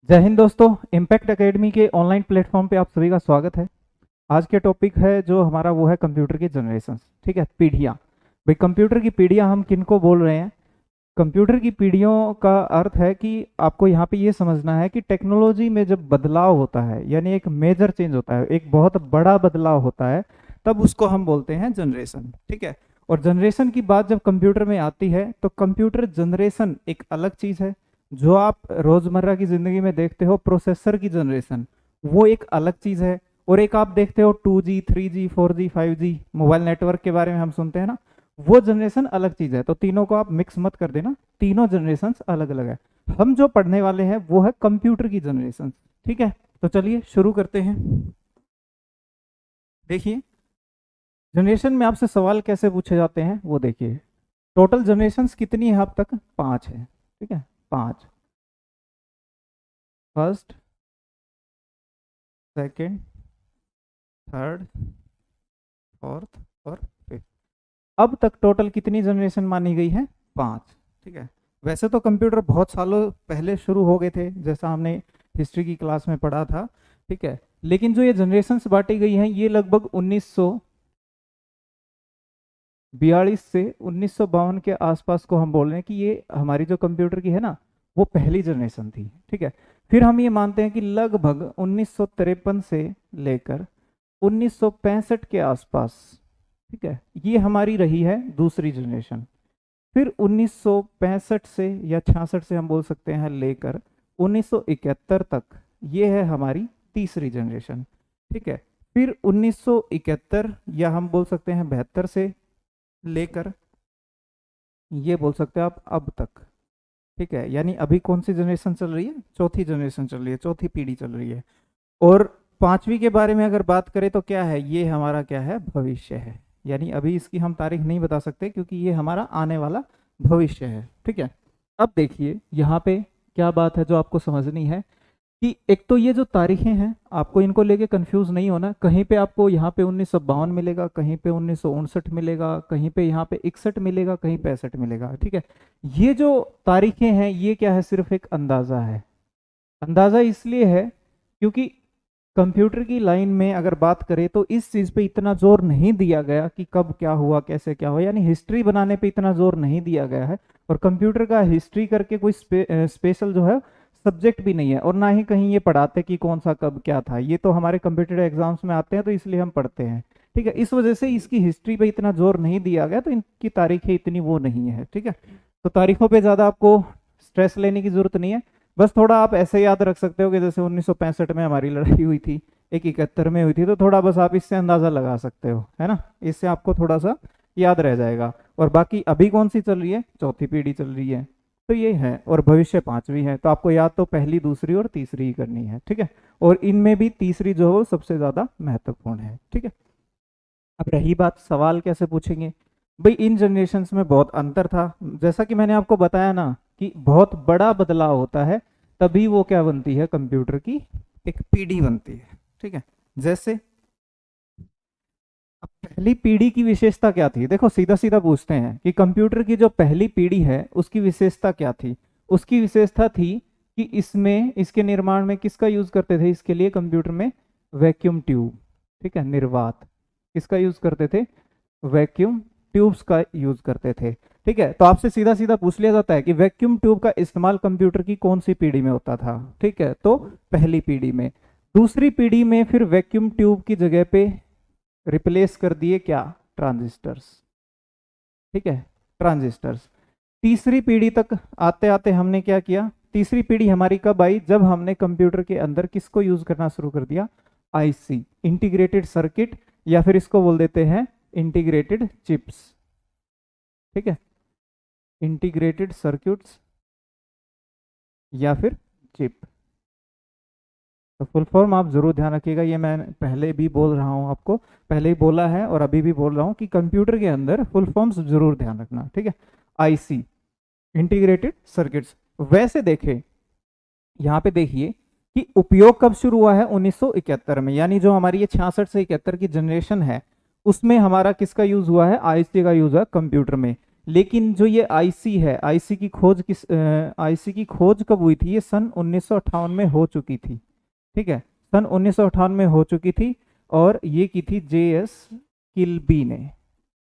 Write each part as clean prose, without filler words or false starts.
जय हिंद दोस्तों। Impact academy के ऑनलाइन प्लेटफॉर्म पे आप सभी का स्वागत है। आज के टॉपिक है जो हमारा वो है कंप्यूटर की जनरेशन। ठीक है, पीढ़ियाँ। भाई कंप्यूटर की पीढ़ियाँ हम किनको बोल रहे हैं? कंप्यूटर की पीढ़ियों का अर्थ है कि आपको यहाँ पे ये समझना है कि टेक्नोलॉजी में जब बदलाव होता है, यानी एक मेजर चेंज होता है, एक बहुत बड़ा बदलाव होता है, तब उसको हम बोलते हैं जनरेशन। ठीक है। और जनरेशन की बात जब कंप्यूटर में आती है तो कंप्यूटर जनरेशन एक अलग चीज़ है। जो आप रोजमर्रा की जिंदगी में देखते हो प्रोसेसर की जनरेशन, वो एक अलग चीज है। और एक आप देखते हो 2G 3G 4G 5G mobile network के बारे में हम सुनते हैं ना, वो जनरेशन अलग चीज है। तो तीनों को आप मिक्स मत कर देना, तीनों जनरेशन अलग अलग है। हम जो पढ़ने वाले हैं वो है कंप्यूटर की जनरेशन। ठीक है, तो चलिए शुरू करते हैं। देखिए, जनरेशन में आपसे सवाल कैसे पूछे जाते हैं वो देखिए। टोटल जनरेशन्स कितनी है अब तक? 5 है। ठीक है, 5। फर्स्ट, सेकेंड, थर्ड, फोर्थ और फिफ्थ। अब तक टोटल कितनी जनरेशन मानी गई है? 5। ठीक है। वैसे तो कंप्यूटर बहुत सालों पहले शुरू हो गए थे, जैसा हमने हिस्ट्री की क्लास में पढ़ा था। ठीक है, लेकिन जो ये जनरेशन्स बांटी गई हैं ये लगभग 1942 से 1952 के आसपास को हम बोल रहे हैं कि ये हमारी जो कंप्यूटर की है ना, वो पहली जनरेशन थी। ठीक है। फिर हम ये मानते हैं कि लगभग 1953 से लेकर 1965 के आसपास, ठीक है, ये हमारी रही है दूसरी जनरेशन। फिर 1965 से या 66 से हम बोल सकते हैं लेकर 1971 तक ये है हमारी तीसरी जनरेशन। ठीक है। फिर 1971 या हम बोल सकते हैं 72 से लेकर ये बोल सकते हैं आप अब तक। ठीक है, यानी अभी कौन सी जनरेशन चल रही है? चौथी जनरेशन चल रही है, चौथी पीढ़ी चल रही है। और पांचवी के बारे में अगर बात करें तो क्या है? ये हमारा क्या है? भविष्य है। यानी अभी इसकी हम तारीख नहीं बता सकते क्योंकि ये हमारा आने वाला भविष्य है। ठीक है। अब देखिए यहाँ पे क्या बात है जो आपको समझनी है कि एक तो ये जो तारीखें हैं आपको इनको लेके कंफ्यूज नहीं होना। कहीं पे आपको यहाँ पे 1952 मिलेगा, कहीं पे 1959 मिलेगा, कहीं पे यहाँ पे 61 मिलेगा, कहीं पे 65 मिलेगा। ठीक है। ये जो तारीखें हैं ये क्या है? सिर्फ एक अंदाजा है। अंदाजा इसलिए है क्योंकि कंप्यूटर की लाइन में अगर बात करें तो इस चीज पे इतना जोर नहीं दिया गया कि कब क्या हुआ कैसे क्या हुआ, यानी हिस्ट्री बनाने पे इतना जोर नहीं दिया गया है। और कंप्यूटर का हिस्ट्री करके कोई स्पेशल जो है सब्जेक्ट भी नहीं है, और ना ही कहीं ये पढ़ाते कि कौन सा कब क्या था। ये तो हमारे कंप्यूटर एग्जाम्स में आते हैं तो इसलिए हम पढ़ते हैं। ठीक है, इस वजह से इसकी हिस्ट्री पे इतना जोर नहीं दिया गया, तो इनकी तारीखें इतनी वो नहीं है। ठीक है, तो तारीखों पे ज्यादा आपको स्ट्रेस लेने की जरूरत नहीं है। बस थोड़ा आप ऐसे याद रख सकते हो कि जैसे 1965 में हमारी लड़ाई हुई थी, एक 71 में हुई थी, तो थोड़ा बस आप इससे अंदाजा लगा सकते हो, है ना। इससे आपको थोड़ा सा याद रह जाएगा। और बाकी अभी कौन सी चल रही है? चौथी पीढ़ी चल रही है, तो ये है। और भविष्य पांचवी है, तो आपको याद तो पहली दूसरी और तीसरी ही करनी है। ठीक है, और इनमें भी तीसरी जो है वो सबसे ज्यादा महत्वपूर्ण है। ठीक है। अब रही बात सवाल कैसे पूछेंगे, भाई इन जनरेशन्स में बहुत अंतर था। जैसा कि मैंने आपको बताया ना कि बहुत बड़ा बदलाव होता है तभी वो क्या बनती है? कंप्यूटर की एक पीढ़ी बनती है। ठीक है। जैसे अब पहली पीढ़ी की विशेषता क्या थी? देखो सीधा सीधा पूछते हैं कि कंप्यूटर की जो पहली पीढ़ी है उसकी विशेषता क्या थी? उसकी विशेषता थी कि इसमें इसके निर्माण में किसका यूज करते थे? इसके लिए कंप्यूटर में वैक्यूम ट्यूब, ठीक है, निर्वात, किसका यूज करते थे? वैक्यूम ट्यूब्स का यूज करते थे। ठीक है, तो आपसे सीधा सीधा पूछ लिया जाता है कि वैक्यूम ट्यूब का इस्तेमाल कंप्यूटर की कौन सी पीढ़ी में होता था? ठीक है, तो पहली पीढ़ी में। दूसरी पीढ़ी में फिर वैक्यूम ट्यूब की जगह पे रिप्लेस कर दिए क्या? ट्रांजिस्टर्स। ठीक है, ट्रांजिस्टर्स। तीसरी पीढ़ी तक आते आते हमने क्या किया? तीसरी पीढ़ी हमारी कब आई? जब हमने कंप्यूटर के अंदर किसको यूज करना शुरू कर दिया? आईसी, इंटीग्रेटेड सर्किट, या फिर इसको बोल देते हैं इंटीग्रेटेड चिप्स। ठीक है, इंटीग्रेटेड सर्किट्स या फिर चिप। तो फुल फॉर्म आप जरूर ध्यान रखिएगा, ये मैं पहले भी बोल रहा हूँ आपको, पहले ही बोला है और अभी भी बोल रहा हूँ कि कंप्यूटर के अंदर फुल फॉर्म्स जरूर ध्यान रखना। ठीक है, आईसी, इंटीग्रेटेड सर्किट्स। वैसे देखें यहाँ पे देखिए कि उपयोग कब शुरू हुआ है? 1971 में, यानी जो हमारी ये 66 से 71 की जनरेशन है उसमें हमारा किसका यूज हुआ है? आईसी का यूज है कंप्यूटर में। लेकिन जो ये आईसी है, आईसी की खोज कब हुई थी? ये सन 1958 में हो चुकी थी, ठीक है, सन 1958 में हो चुकी थी, और ये की थी JS किल्बी ने,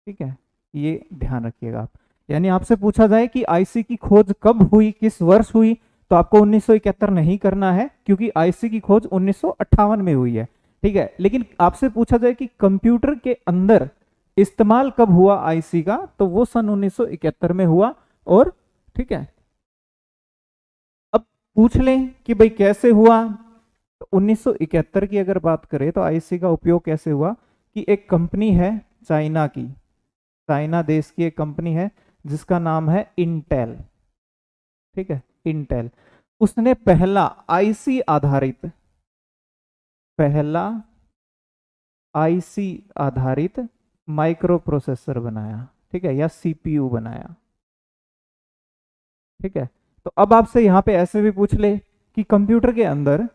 ठीक है, ये ध्यान रखिएगा आप। यानी आपसे पूछा जाए कि आईसी की खोज कब हुई, किस वर्ष हुई, तो आपको 1971 नहीं करना है, क्योंकि आईसी की खोज 1958 में हुई है, ठीक है। लेकिन आपसे पूछा जाए कि कंप्यूटर के अंदर इस्तेमाल कब हुआ आईसी का, तो वो सन 1971 में हुआ, और ठीक है। अब पूछ लें कि भाई कैसे हुआ, तो 1971 की अगर बात करें तो आईसी का उपयोग कैसे हुआ कि एक कंपनी है चाइना की, चाइना देश की एक कंपनी है जिसका नाम है इंटेल, ठीक है, इंटेल। उसने पहला आईसी आधारित माइक्रो प्रोसेसर बनाया, ठीक है, या सीपीयू बनाया, ठीक है। तो अब आपसे यहां पे ऐसे भी पूछ ले कि कंप्यूटर के अंदर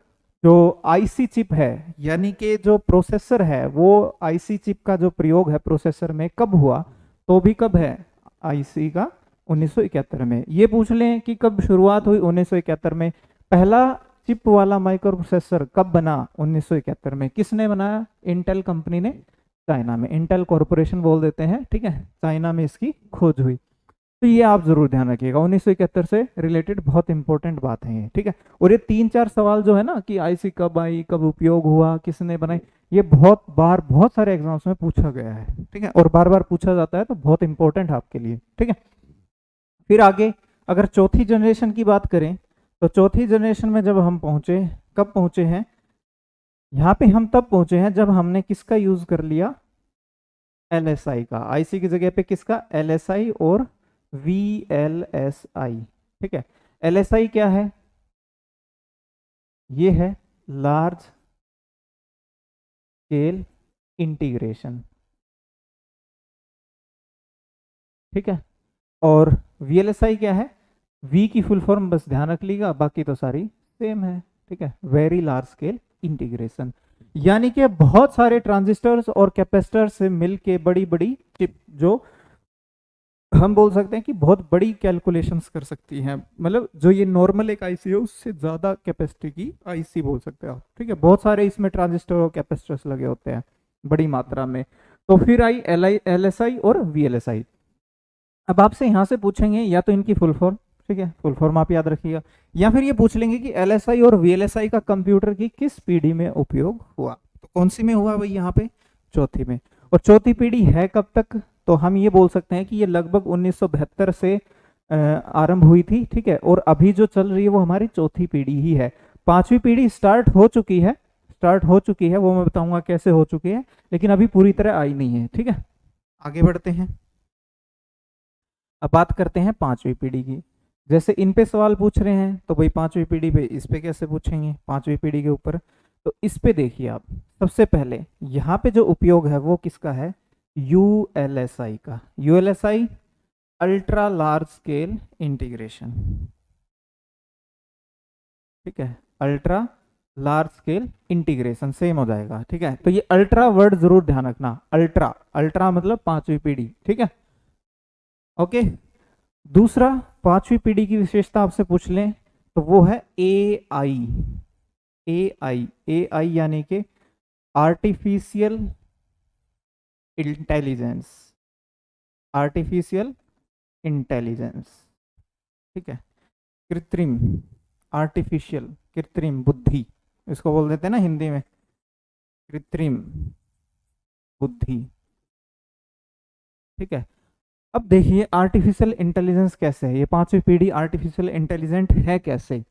जो आईसी चिप है, यानी कि जो प्रोसेसर है, वो आईसी चिप का जो प्रयोग है प्रोसेसर में कब हुआ, तो भी कब है आईसी का? 1971 में। ये पूछ लें कि कब शुरुआत हुई? 1971 में। पहला चिप वाला माइक्रो प्रोसेसर कब बना? 1971 में। किसने बनाया? इंटेल कंपनी ने, चाइना में, इंटेल कॉरपोरेशन बोल देते हैं, ठीक है, चाइना में इसकी खोज हुई। तो ये आप जरूर ध्यान रखिएगा, 1971 से रिलेटेड बहुत इंपॉर्टेंट बात है ये, ठीक है। और ये 3-4 सवाल जो है ना कि आईसी कब आई, कब उपयोग हुआ, किसने बनाई, ये बहुत बार बहुत सारे एग्जाम्स में पूछा गया है, ठीक है, और बार बार पूछा जाता है, तो बहुत इंपॉर्टेंट है आपके लिए, ठीक है। फिर आगे अगर चौथी जनरेशन की बात करें, तो चौथी जनरेशन में जब हम पहुंचे, कब पहुंचे हैं? यहाँ पे हम तब पहुंचे हैं जब हमने किसका यूज कर लिया? LSI का। आईसी की जगह पे किसका? LSI और VLSI, ठीक है। LSI क्या है? ये है लार्ज स्केल इंटीग्रेशन, ठीक है। और VLSI क्या है? V की फुल फॉर्म बस ध्यान रख लीजिएगा, बाकी तो सारी सेम है, ठीक है, वेरी लार्ज स्केल इंटीग्रेशन। यानी कि बहुत सारे ट्रांजिस्टर्स और कैपेसिटर्स से मिलके बड़ी बड़ी चिप, जो हम बोल सकते हैं कि बहुत बड़ी कैलकुलेशंस कर सकती हैं, मतलब जो ये नॉर्मल एक आईसी है उससे ज्यादा कैपेसिटी की आईसी बोल सकते हैं आप, ठीक है। बहुत सारे इसमें ट्रांजिस्टर और कैपेसिटर्स लगे होते हैं बड़ी मात्रा में। तो फिर आई LSI और VLSI। अब आपसे यहाँ से पूछेंगे या तो इनकी फुल फॉर्म, ठीक है, फुल फॉर्म आप याद रखिएगा, या फिर ये पूछ लेंगे कि LSI और VLSI का कंप्यूटर की किस पीढ़ी में उपयोग हुआ। तो कौन सी में हुआ भाई? यहाँ पे चौथी में। और चौथी पीढ़ी है कब तक? तो हम ये बोल सकते हैं कि ये लगभग 1972 से आरंभ हुई थी, ठीक है, और अभी जो चल रही है वो हमारी चौथी पीढ़ी ही है। पांचवी पीढ़ी स्टार्ट हो चुकी है, वो मैं बताऊंगा कैसे हो चुकी है, लेकिन अभी पूरी तरह आई नहीं है, ठीक है। आगे बढ़ते हैं, अब बात करते हैं पांचवी पीढ़ी की। जैसे इन पे सवाल पूछ रहे हैं, तो भाई पांचवी पीढ़ी पे इस पे कैसे पूछेंगे, पांचवी पीढ़ी के ऊपर? तो इस पे देखिए आप, सबसे पहले यहाँ पे जो उपयोग है वो किसका है? ULSI का। ULSI ultra large scale integration, ठीक है, ultra large scale integration same हो जाएगा, ठीक है। तो ये अल्ट्रा वर्ड जरूर ध्यान रखना, अल्ट्रा, अल्ट्रा मतलब पांचवी पीढ़ी, ठीक है, ओके। दूसरा, पांचवी पीढ़ी की विशेषता आपसे पूछ लें तो वो है AI। AI यानी कि आर्टिफिशियल इंटेलिजेंस, आर्टिफिशियल इंटेलिजेंस, ठीक है, कृत्रिम, आर्टिफिशियल, कृत्रिम बुद्धि, इसको बोल देते हैं ना हिंदी में, कृत्रिम बुद्धि, ठीक है। अब देखिए आर्टिफिशियल इंटेलिजेंस कैसे है, ये पांचवी पीढ़ी आर्टिफिशियल इंटेलिजेंट है कैसे?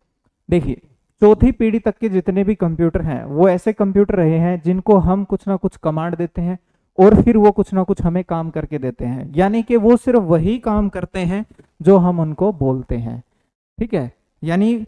देखिए चौथी पीढ़ी तक के जितने भी कंप्यूटर हैं वो ऐसे कंप्यूटर रहे हैं जिनको हम कुछ ना कुछ कमांड देते हैं और फिर वो कुछ ना कुछ हमें काम करके देते हैं, यानी कि वो सिर्फ वही काम करते हैं जो हम उनको बोलते हैं, ठीक है। यानी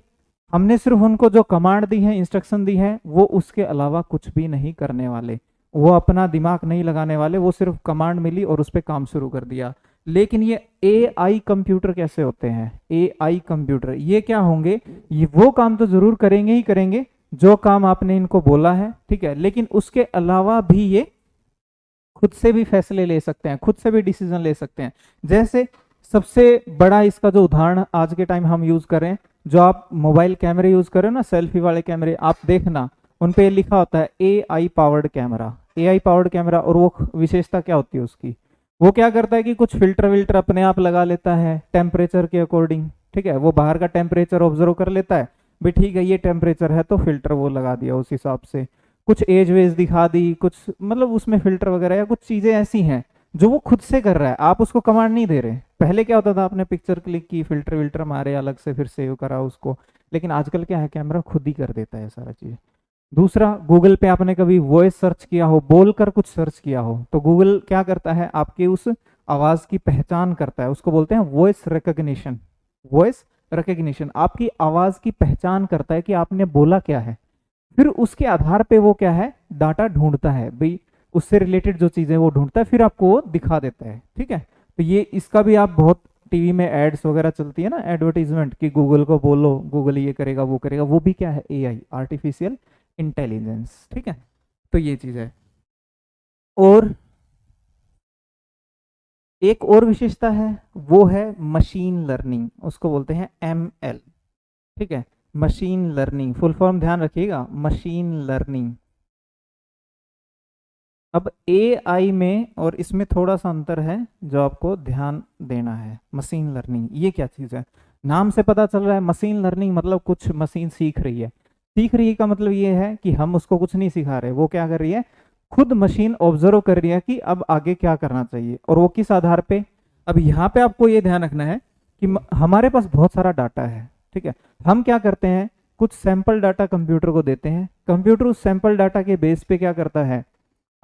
हमने सिर्फ उनको जो कमांड दी है, इंस्ट्रक्शन दी है, वो उसके अलावा कुछ भी नहीं करने वाले, वो अपना दिमाग नहीं लगाने वाले, वो सिर्फ कमांड मिली और उस पर काम शुरू कर दिया। लेकिन ये AI कंप्यूटर कैसे होते हैं? AI कंप्यूटर ये क्या होंगे? ये वो काम तो जरूर करेंगे ही करेंगे जो काम आपने इनको बोला है, ठीक है, लेकिन उसके अलावा भी ये खुद से भी फैसले ले सकते हैं, खुद से भी डिसीजन ले सकते हैं। जैसे सबसे बड़ा इसका जो उदाहरण आज के टाइम हम यूज कर रहे हैं, जो आप मोबाइल कैमरे यूज कर रहे हो ना, सेल्फी वाले कैमरे, आप देखना उन पे लिखा होता है AI powered camera, AI powered camera. और वो विशेषता क्या होती है उसकी, वो क्या करता है कि कुछ फिल्टर विल्टर अपने आप लगा लेता है टेम्परेचर के अकॉर्डिंग, ठीक है। वो बाहर का टेम्परेचर ऑब्जर्व कर लेता है, भाई ठीक है ये टेम्परेचर है, तो फिल्टर वो लगा दिया उस हिसाब से, कुछ एज वेज दिखा दी, कुछ मतलब उसमें फिल्टर वगैरह या कुछ चीजें ऐसी हैं जो वो खुद से कर रहा है, आप उसको कमांड नहीं दे रहे। पहले क्या होता था, आपने पिक्चर क्लिक की, फिल्टर विल्टर मारे अलग से, फिर सेव करा उसको, लेकिन आजकल क्या है, कैमरा खुद ही कर देता है सारा चीज। दूसरा, गूगल पे आपने कभी वॉइस सर्च किया हो, बोलकर कुछ सर्च किया हो, तो गूगल क्या करता है, आपके उस आवाज की पहचान करता है, उसको बोलते हैं वॉइस रिकॉग्निशन। वॉइस रिकॉग्निशन आपकी आवाज की पहचान करता है कि आपने बोला क्या है, फिर उसके आधार पे वो क्या है, डाटा ढूंढता है, भाई उससे रिलेटेड जो चीजें वो ढूंढता है, फिर आपको वो दिखा देता है, ठीक है। तो ये इसका भी आप बहुत टीवी में एड्स वगैरह चलती है ना, एडवर्टीजमेंट, कि गूगल को बोलो, गूगल ये करेगा वो करेगा, वो भी क्या है, AI, आर्टिफिशियल इंटेलिजेंस, ठीक है। तो ये चीज है। और एक और विशेषता है, वो है मशीन लर्निंग, उसको बोलते हैं ML, ठीक है। मशीन लर्निंग फुल फॉर्म ध्यान रखिएगा, मशीन लर्निंग। अब AI में और इसमें थोड़ा सा अंतर है जो आपको ध्यान देना है। मशीन लर्निंग ये क्या चीज़ है, नाम से पता चल रहा है मशीन लर्निंग मतलब कुछ मशीन सीख रही है। सीख रही है का मतलब ये है कि हम उसको कुछ नहीं सिखा रहे, वो क्या कर रही है, खुद मशीन ऑब्जर्व कर रही है कि अब आगे क्या करना चाहिए, और वो किस आधार पे। अब यहाँ पे आपको ये ध्यान रखना है कि हमारे पास बहुत सारा डाटा है, ठीक है। हम क्या करते हैं, कुछ सैंपल डाटा कंप्यूटर को देते हैं, कंप्यूटर उस सैंपल डाटा के बेस पे क्या करता है,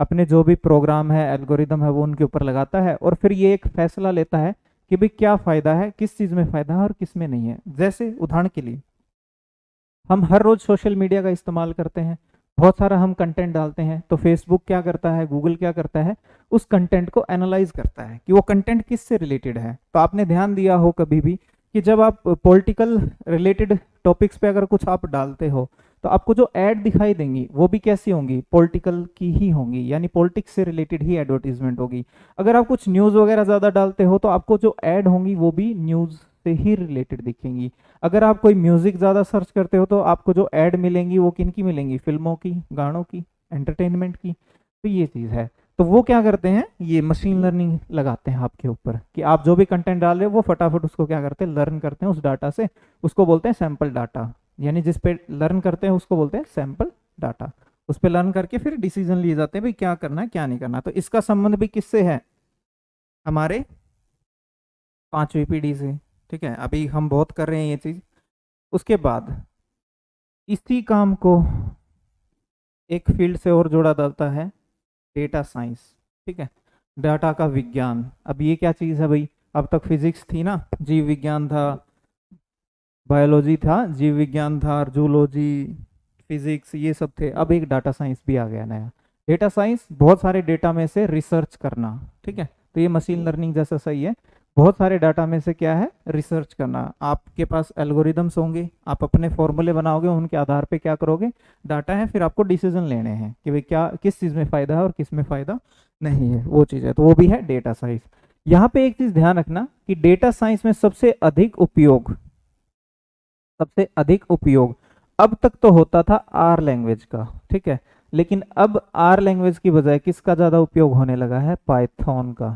अपने जो भी प्रोग्राम है, एल्गोरिदम है, वो उनके ऊपर लगाता है, और फिर ये एक फैसला लेता है कि भाई क्या फायदा है, किस चीज में फायदा है और किस में नहीं है। जैसे उदाहरण के लिए, हम हर रोज सोशल मीडिया का इस्तेमाल करते हैं, बहुत सारा हम कंटेंट डालते हैं, तो फेसबुक क्या करता है, गूगल क्या करता है, उस कंटेंट को एनालाइज करता है कि वो कंटेंट किससे रिलेटेड है। तो आपने ध्यान दिया हो कभी भी कि जब आप पॉलिटिकल रिलेटेड टॉपिक्स पे अगर कुछ आप डालते हो, तो आपको जो ऐड दिखाई देंगी वो भी कैसी होंगी, पॉलिटिकल की ही होंगी, यानी पॉलिटिक्स से रिलेटेड ही एडवर्टीजमेंट होगी। अगर आप कुछ न्यूज़ वगैरह ज़्यादा डालते हो, तो आपको जो ऐड होंगी वो भी न्यूज़ से ही रिलेटेड दिखेंगी। अगर आप कोई म्यूजिक ज़्यादा सर्च करते हो, तो आपको जो ऐड मिलेंगी वो किन की मिलेंगी, फिल्मों की, गानों की, एंटरटेनमेंट की। तो ये चीज़ है। तो वो क्या करते हैं, ये मशीन लर्निंग लगाते हैं आपके ऊपर कि आप जो भी कंटेंट डाल रहे हो वो फटाफट उसको क्या करते हैं, लर्न करते हैं उस डाटा से, उसको बोलते हैं सैंपल डाटा, यानी जिस पे लर्न करते हैं उसको बोलते हैं सैंपल डाटा। उस पे लर्न करके फिर डिसीजन लिए जाते हैं भाई क्या करना है क्या नहीं करना। तो इसका संबंध भी किससे है, हमारे 5वीं पीढ़ी से, ठीक है। अभी हम बहुत कर रहे हैं ये चीज। उसके बाद इसी काम को एक फील्ड से और जोड़ा जाता है, डेटा साइंस, ठीक है, डाटा का विज्ञान। अब ये क्या चीज़ है भाई, अब तक फिजिक्स थी ना, जीव विज्ञान था, बायोलॉजी था, जीव विज्ञान था, जूलॉजी, फिजिक्स, ये सब थे। अब एक डाटा साइंस भी आ गया नया। डेटा साइंस बहुत सारे डेटा में से रिसर्च करना, ठीक है। तो ये मशीन लर्निंग जैसा सही है, बहुत सारे डाटा में से क्या है, रिसर्च करना। आपके पास एल्गोरिदम्स होंगे, आप अपने फॉर्मूले बनाओगे, उनके आधार पे क्या करोगे, डाटा है, फिर आपको डिसीजन लेने हैं कि भाई क्या, किस चीज़ में फ़ायदा है और किस में फ़ायदा नहीं है, वो चीज़ है। तो वो भी है डेटा साइंस। यहाँ पे एक चीज़ ध्यान रखना कि डेटा साइंस में सबसे अधिक उपयोग अब तक तो होता था आर लैंग्वेज का, ठीक है। लेकिन अब आर लैंग्वेज की बजाय किसका ज़्यादा उपयोग होने लगा है, पाइथन का,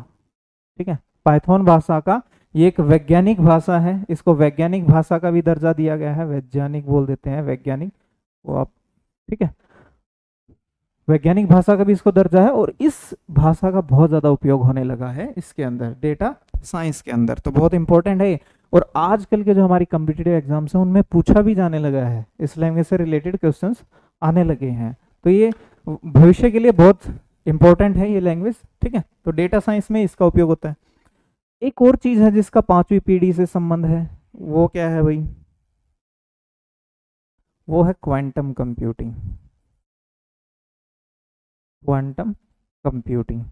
ठीक है। पाइथन भाषा का, ये एक वैज्ञानिक भाषा है, इसको वैज्ञानिक भाषा का भी दर्जा दिया गया है, वैज्ञानिक बोल देते हैं, वैज्ञानिक वो आप, ठीक है, वैज्ञानिक भाषा का भी इसको दर्जा है। और इस भाषा का बहुत ज़्यादा उपयोग होने लगा है इसके अंदर, डेटा साइंस के अंदर, तो बहुत इंपॉर्टेंट है। और आजकल के जो हमारी कम्पिटिटिव एग्जाम्स हैं उनमें पूछा भी जाने लगा है, इस लैंग्वेज से रिलेटेड क्वेश्चंस आने लगे हैं। तो ये भविष्य के लिए बहुत इंपॉर्टेंट है ये लैंग्वेज, ठीक है। तो डेटा साइंस में इसका उपयोग होता है। एक और चीज है जिसका 5वीं पीढ़ी से संबंध है, वो क्या है भाई, वो है क्वांटम कंप्यूटिंग। क्वांटम कंप्यूटिंग,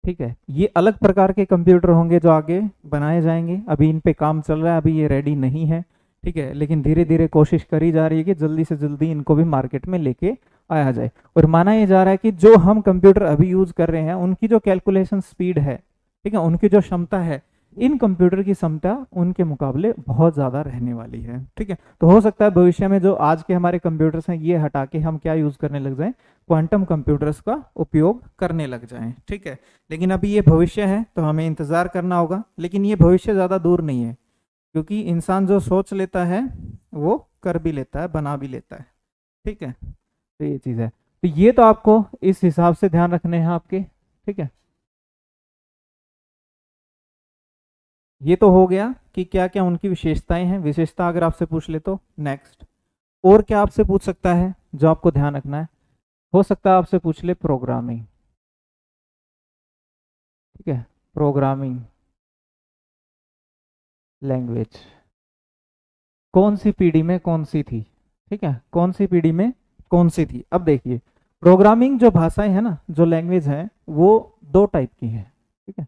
ठीक है। ये अलग प्रकार के कंप्यूटर होंगे जो आगे बनाए जाएंगे, अभी इन पे काम चल रहा है, अभी ये रेडी नहीं है, ठीक है। लेकिन धीरे धीरे कोशिश करी जा रही है कि जल्दी से जल्दी इनको भी मार्केट में लेके आया जाए। और माना ये जा रहा है कि जो हम कंप्यूटर अभी यूज कर रहे हैं उनकी जो कैलकुलेशन स्पीड है, ठीक है, उनकी जो क्षमता है, इन कंप्यूटर की क्षमता उनके मुकाबले बहुत ज़्यादा रहने वाली है। ठीक है, तो हो सकता है भविष्य में जो आज के हमारे कंप्यूटर्स हैं ये हटा के हम क्या यूज़ करने लग जाएं, क्वांटम कंप्यूटर्स का उपयोग करने लग जाएं। ठीक है, लेकिन अभी ये भविष्य है तो हमें इंतज़ार करना होगा, लेकिन ये भविष्य ज़्यादा दूर नहीं है, क्योंकि इंसान जो सोच लेता है वो कर भी लेता है, बना भी लेता है। ठीक है, तो ये चीज़ है, तो ये तो आपको इस हिसाब से ध्यान रखने हैं आपके। ठीक है, ये तो हो गया कि क्या क्या उनकी विशेषताएं हैं। विशेषता अगर आपसे पूछ ले तो नेक्स्ट और क्या आपसे पूछ सकता है जो आपको ध्यान रखना है, हो सकता है आपसे पूछ ले प्रोग्रामिंग। ठीक है, प्रोग्रामिंग लैंग्वेज कौन सी पीढ़ी में कौन सी थी। ठीक है, कौन सी पीढ़ी में कौन सी थी। अब देखिए, प्रोग्रामिंग जो भाषाएं हैं ना, जो लैंग्वेज है, वो दो टाइप की है। ठीक है,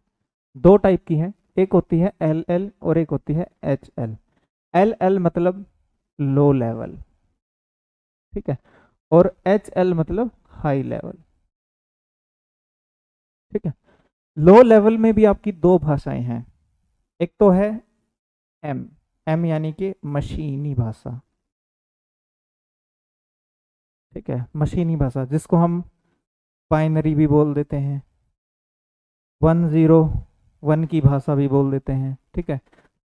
दो टाइप की है, एक होती है एल एल और एक होती है एच एल। एल एल मतलब लो लेवल, ठीक है, और एच एल मतलब हाई लेवल। ठीक है, लो लेवल में भी आपकी दो भाषाएं हैं, एक तो है एम, एम यानी कि मशीनी भाषा। ठीक है, मशीनी भाषा जिसको हम बाइनरी भी बोल देते हैं, 101 की भाषा भी बोल देते हैं। ठीक है,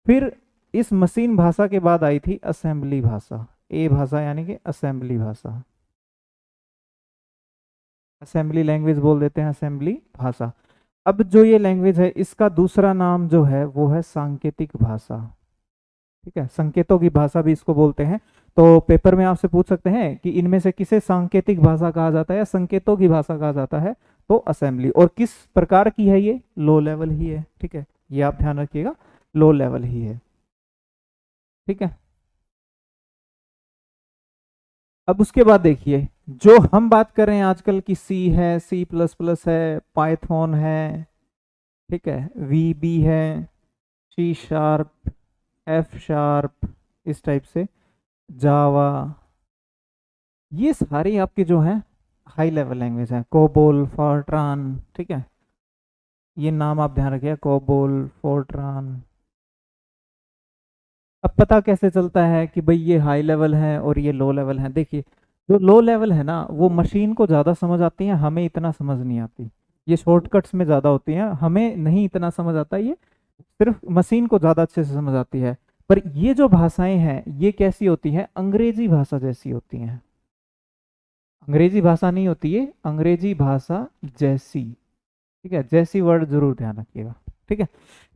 फिर इस मशीन भाषा के बाद आई थी असेंबली भाषा, ए भाषा यानी कि असेंबली भाषा, असेंबली लैंग्वेज बोल देते हैं, असेंबली भाषा। अब जो ये लैंग्वेज है इसका दूसरा नाम जो है वो है सांकेतिक भाषा। ठीक है, संकेतों की भाषा भी इसको बोलते हैं। तो पेपर में आपसे पूछ सकते हैं कि इनमें से किसे सांकेतिक भाषा कहा जाता है या संकेतों की भाषा कहा जाता है, तो असेंबली। और किस प्रकार की है ये, लो लेवल ही है। ठीक है, ये आप ध्यान रखिएगा, लो लेवल ही है। ठीक है, अब उसके बाद देखिए, जो हम बात कर रहे हैं आजकल की, सी है, C++ है, पाइथन है, ठीक है, VB है, C#, F#, इस टाइप से जावा, ये सारी आपके जो हैं हाई लेवल लैंग्वेज हैं। कोबोल, फोर्ट्रान, ठीक है, ये नाम आप ध्यान रखिए, कोबोल, फोर्ट्रान। अब पता कैसे चलता है कि भाई ये हाई लेवल है और ये लो लेवल है। देखिए, जो लो लेवल है ना वो मशीन को ज़्यादा समझ आती है, हमें इतना समझ नहीं आती। ये शॉर्टकट्स में ज़्यादा होती हैं, हमें नहीं इतना समझ आता, ये सिर्फ मशीन को ज़्यादा अच्छे से समझ आती है। पर ये जो भाषाएं हैं ये कैसी होती हैं, अंग्रेजी भाषा जैसी होती हैं। अंग्रेजी भाषा नहीं होती है, अंग्रेजी भाषा जैसी। ठीक है, जैसी वर्ड जरूर ध्यान रखिएगा। ठीक है,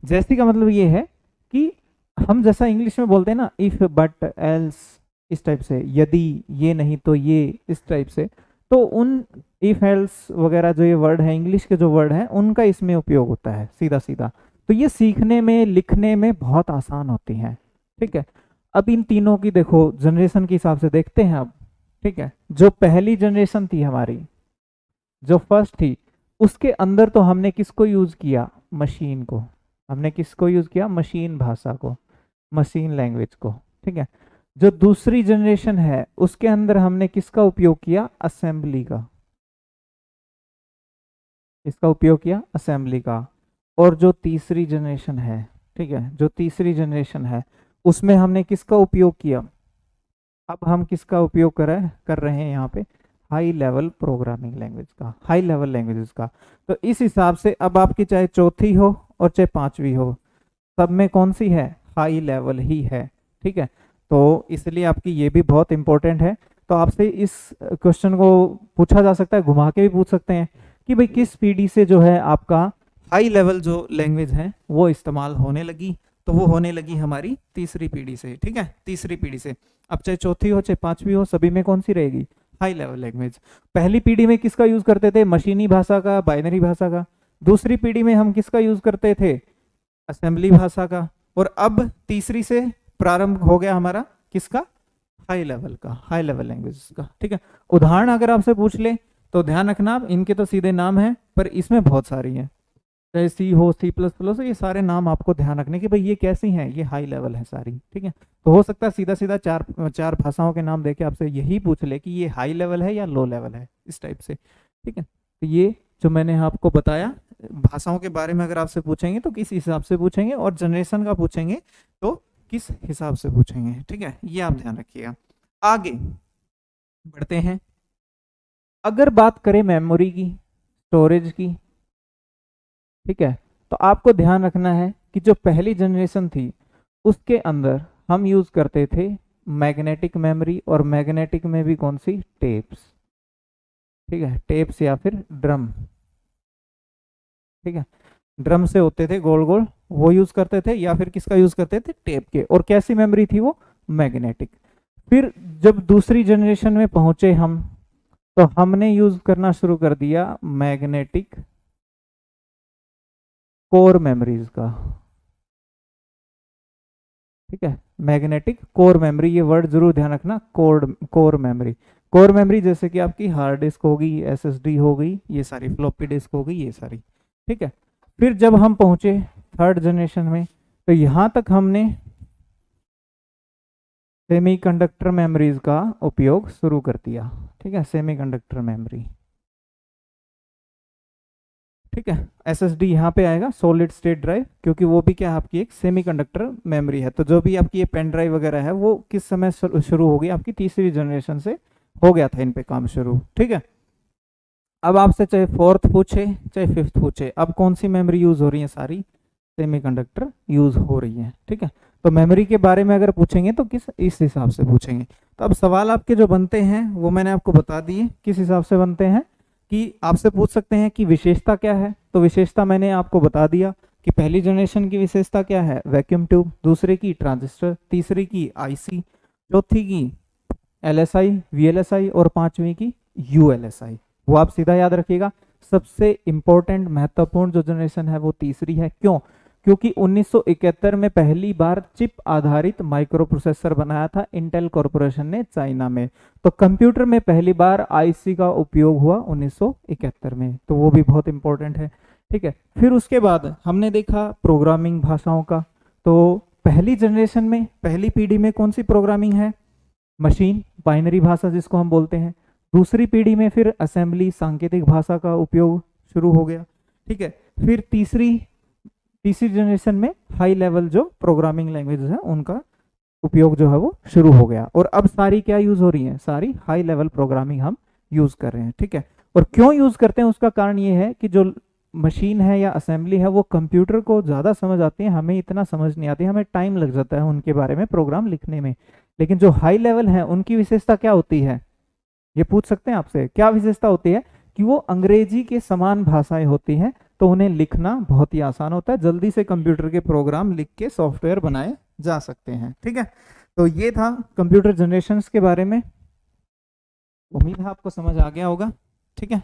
जैसी का मतलब ये है कि हम जैसा इंग्लिश में बोलते हैं ना, इफ बट एल्स, इस टाइप से, यदि, ये नहीं तो ये, इस टाइप से, तो उन इफ एल्स वगैरह जो ये वर्ड है, इंग्लिश के जो वर्ड हैं, उनका इसमें उपयोग होता है सीधा सीधा। तो ये सीखने में, लिखने में बहुत आसान होती हैं। ठीक है, अब इन तीनों की देखो जनरेशन के हिसाब से देखते हैं अब। ठीक है, जो पहली जनरेशन थी हमारी, जो फर्स्ट थी, उसके अंदर तो हमने किसको यूज किया, मशीन को। हमने किसको यूज किया, मशीन भाषा को, मशीन लैंग्वेज को। ठीक है, जो दूसरी जनरेशन है उसके अंदर हमने किसका उपयोग किया, असेंबली का, इसका उपयोग किया असेंबली का। और जो तीसरी जनरेशन है, ठीक है, जो तीसरी जनरेशन है उसमें हमने किसका उपयोग किया, अब हम किसका उपयोग कर रहे हैं यहाँ पे, हाई लेवल प्रोग्रामिंग लैंग्वेज का, हाई लेवल लैंग्वेजेस का। तो इस हिसाब से अब आपकी चाहे चौथी हो और चाहे पांचवी हो, सब में कौन सी है, हाई लेवल ही है। ठीक है, तो इसलिए आपकी ये भी बहुत इंपॉर्टेंट है। तो आपसे इस क्वेश्चन को पूछा जा सकता है, घुमा के भी पूछ सकते हैं कि भाई किस पीढ़ी से जो है आपका हाई लेवल जो लैंग्वेज है वो इस्तेमाल होने लगी, तो वो होने लगी हमारी तीसरी पीढ़ी से। ठीक है, तीसरी पीढ़ी से। अब चाहे चौथी हो चाहे पांचवी हो, सभी में कौन सी रहेगी, हाई लेवल लैंग्वेज। पहली पीढ़ी में किसका यूज करते थे, मशीनी भाषा का, बाइनरी भाषा का। दूसरी पीढ़ी में हम किसका यूज करते थे, असेंबली भाषा का। और अब तीसरी से प्रारंभ हो गया हमारा किसका, हाई लेवल का, हाई लेवल लैंग्वेज का। ठीक है, उदाहरण अगर आपसे पूछ ले तो ध्यान रखना, इनके तो सीधे नाम है पर इसमें बहुत सारी हैं, चाहे सी हो, C++, ये सारे नाम आपको ध्यान रखने कि भाई ये कैसी हैं, ये हाई लेवल है सारी। ठीक है, तो हो सकता है सीधा सीधा चार भाषाओं के नाम देके आपसे यही पूछ ले कि ये हाई लेवल है या लो लेवल है, इस टाइप से। ठीक है, तो ये जो मैंने आपको बताया भाषाओं के बारे में अगर आपसे पूछेंगे तो किस हिसाब से पूछेंगे, और जनरेशन का पूछेंगे तो किस हिसाब से पूछेंगे। ठीक है, ये आप ध्यान रखिएगा। आगे बढ़ते हैं। अगर बात करें मेमोरी की, स्टोरेज की, ठीक है, तो आपको ध्यान रखना है कि जो पहली जनरेशन थी उसके अंदर हम यूज करते थे मैग्नेटिक मेमोरी, और मैग्नेटिक में भी कौन सी, टेप्स। ठीक है, टेप्स या फिर ड्रम। ठीक है, ड्रम से होते थे गोल गोल, वो यूज करते थे, या फिर किसका यूज करते थे, टेप के। और कैसी मेमोरी थी वो, मैग्नेटिक। फिर जब दूसरी जनरेशन में पहुंचे हम, तो हमने यूज करना शुरू कर दिया मैग्नेटिक कोर मेमोरीज का। ठीक है, मैग्नेटिक कोर मेमोरी, ये वर्ड जरूर ध्यान रखना, कोर मेमोरी। कोर मेमोरी जैसे कि आपकी हार्ड डिस्क हो गई, एसएसडी हो गई, ये सारी फ्लॉपी डिस्क हो गई, ये सारी। ठीक है, फिर जब हम पहुंचे थर्ड जनरेशन में, तो यहां तक हमने सेमीकंडक्टर मेमोरीज का उपयोग शुरू कर दिया। ठीक है, सेमीकंडक्टर मेमोरी। ठीक है, एसएसडी यहाँ पे आएगा, सॉलिड स्टेट ड्राइव, क्योंकि वो भी क्या है, आपकी एक सेमीकंडक्टर मेमोरी है। तो जो भी आपकी ये पेन ड्राइव वगैरह है वो किस समय शुरू होगी, आपकी तीसरी जनरेशन से हो गया था इन पे काम शुरू। ठीक है, अब आपसे चाहे फोर्थ पूछे चाहे फिफ्थ पूछे, अब कौन सी मेमोरी यूज हो रही है, सारी सेमीकंडक्टर यूज हो रही है। ठीक है, तो मेमोरी के बारे में अगर पूछेंगे तो किस इस हिसाब से पूछेंगे। तो अब सवाल आपके जो बनते हैं वो मैंने आपको बता दिए किस हिसाब से बनते हैं, कि आपसे पूछ सकते हैं कि विशेषता क्या है। तो विशेषता मैंने आपको बता दिया कि पहली जनरेशन की विशेषता क्या है, वैक्यूम ट्यूब, दूसरे की ट्रांजिस्टर, तीसरी की आईसी, चौथी की एलएसआई वीएलएसआई, और पांचवी की यूएलएसआई। वो आप सीधा याद रखिएगा। सबसे इंपॉर्टेंट महत्वपूर्ण जो जनरेशन है वो तीसरी है। क्यों? क्योंकि 1971 में पहली बार चिप आधारित माइक्रो प्रोसेसर बनाया था इंटेल कॉरपोरेशन ने चाइना में। तो कंप्यूटर में पहली बार आईसी का उपयोग हुआ 1971 में, तो वो भी बहुत इंपॉर्टेंट है। ठीक है, फिर उसके बाद हमने देखा प्रोग्रामिंग भाषाओं का। तो पहली जनरेशन में, पहली पीढ़ी में कौन सी प्रोग्रामिंग है, मशीन बाइनरी भाषा जिसको हम बोलते हैं। दूसरी पीढ़ी में फिर असेंबली सांकेतिक भाषा का उपयोग शुरू हो गया। ठीक है, फिर तीसरी जनरेशन में हाई लेवल जो प्रोग्रामिंग लैंग्वेज है उनका उपयोग जो है वो शुरू हो गया। और अब सारी क्या यूज हो रही है, सारी हाई लेवल प्रोग्रामिंग हम यूज कर रहे हैं। ठीक है, और क्यों यूज करते हैं उसका कारण ये है कि जो मशीन है या असेंबली है वो कंप्यूटर को ज्यादा समझ आती है, हमें इतना समझ नहीं आती, हमें टाइम लग जाता है उनके बारे में प्रोग्राम लिखने में। लेकिन जो हाई लेवल है उनकी विशेषता क्या होती है, ये पूछ सकते हैं आपसे, क्या विशेषता होती है, कि वो अंग्रेजी के समान भाषाएं होती हैं, तो उन्हें लिखना बहुत ही आसान होता है, जल्दी से कंप्यूटर के प्रोग्राम लिख के सॉफ्टवेयर बनाए जा सकते हैं। ठीक है, तो ये था कंप्यूटर जनरेशन्स के बारे में। उम्मीद है आपको समझ आ गया होगा। ठीक है।